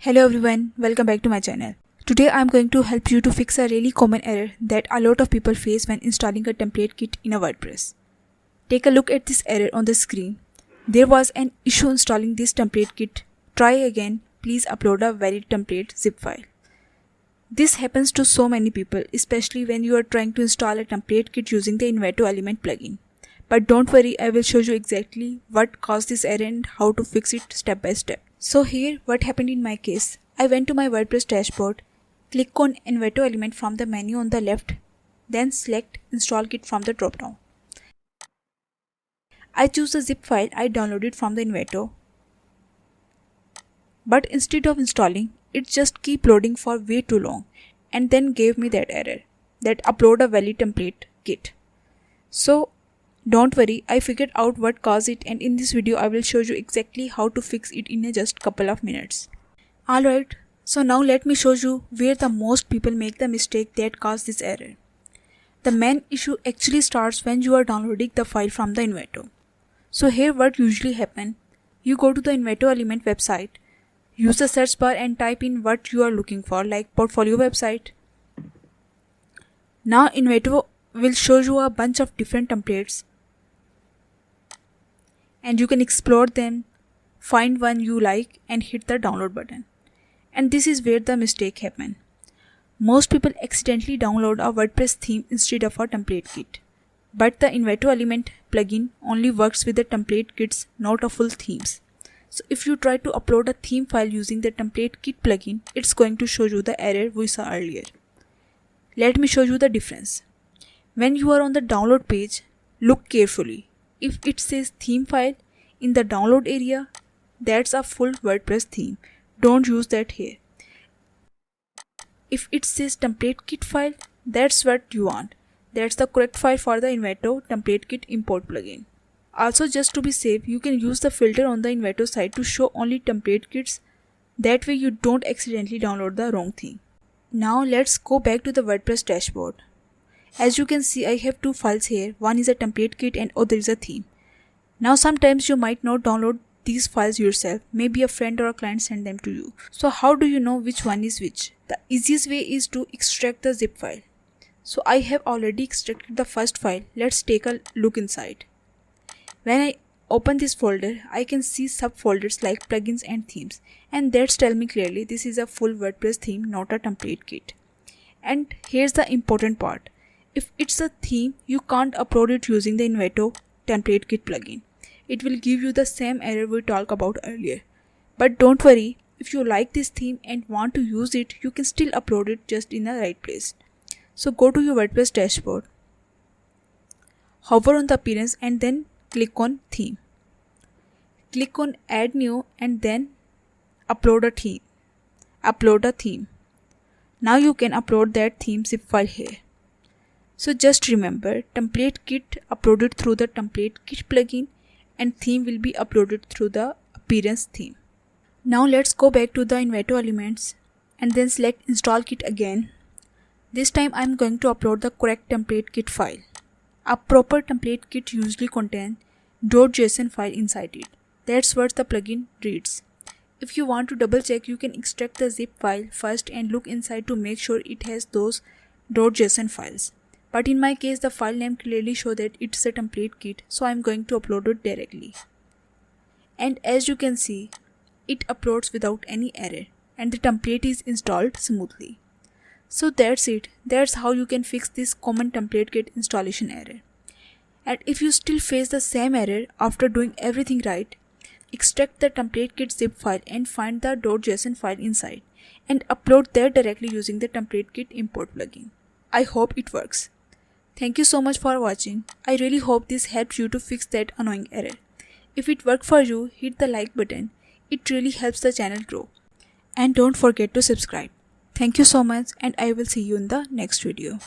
Hello everyone, welcome back to my channel. Today I am going to help you to fix a really common error that a lot of people face when installing a template kit in a WordPress. Take a look at this error on the screen. There was an issue installing this template kit. Try again, please upload a valid template zip file. This happens to so many people, especially when you are trying to install a template kit using the Envato element plugin. But don't worry, I will show you exactly what caused this error and how to fix it step by step. So here what happened in my case. I went to my WordPress dashboard, click on Envato element from the menu on the left, then select install kit from the drop down. I choose the zip file I downloaded from the Envato. But instead of installing, it just keep loading for way too long and then gave me that error that upload a valid template kit. So don't worry, I figured out what caused it, and in this video I will show you exactly how to fix it in just couple of minutes. Alright, so now let me show you where the most people make the mistake that caused this error. The main issue actually starts when you are downloading the file from the Envato. So here what usually happens, you go to the Envato element website, use the search bar and type in what you are looking for, like portfolio website. Now Envato will show you a bunch of different templates and you can explore them, find one you like and hit the download button. And this is where the mistake happens. Most people accidentally download a WordPress theme instead of a template kit. But the Envato element plugin only works with the template kits, not a full themes. So if you try to upload a theme file using the template kit plugin, it's going to show you the error we saw earlier. Let me show you the difference. When you are on the download page, look carefully. If it says theme file in the download area, that's a full WordPress theme. Don't use that here. If it says template kit file, that's what you want. That's the correct file for the Envato template kit import plugin. Also, just to be safe, you can use the filter on the Envato site to show only template kits. That way you don't accidentally download the wrong theme. Now let's go back to the WordPress dashboard. As you can see, I have two files here. One is a template kit and other is a theme. Now sometimes you might not download these files yourself. Maybe a friend or a client sent them to you. So how do you know which one is which? The easiest way is to extract the zip file. So I have already extracted the first file. Let's take a look inside. When I open this folder, I can see subfolders like plugins and themes. And that's tell me clearly this is a full WordPress theme, not a template kit. And here's the important part. If it's a theme, you can't upload it using the Envato template kit plugin. It will give you the same error we talked about earlier. But don't worry, if you like this theme and want to use it, you can still upload it just in the right place. So go to your WordPress dashboard, hover on the appearance and then click on theme. Click on add new and then upload a theme. Upload a theme. Now you can upload that theme zip file here. So just remember, template kit uploaded through the template kit plugin and theme will be uploaded through the appearance theme. Now let's go back to the Envato elements and then select install kit again. This time I am going to upload the correct template kit file. A proper template kit usually contains .json file inside it. That's what the plugin reads. If you want to double check, you can extract the zip file first and look inside to make sure it has those .json files. But in my case, the file name clearly shows that it's a template kit, so I'm going to upload it directly. And as you can see, it uploads without any error and the template is installed smoothly. So that's it. That's how you can fix this common template kit installation error. And if you still face the same error after doing everything right, extract the template kit zip file and find the .json file inside and upload that directly using the template kit import plugin. I hope it works. Thank you so much for watching. I really hope this helps you to fix that annoying error. If it worked for you, hit the like button. It really helps the channel grow. And don't forget to subscribe. Thank you so much and I will see you in the next video.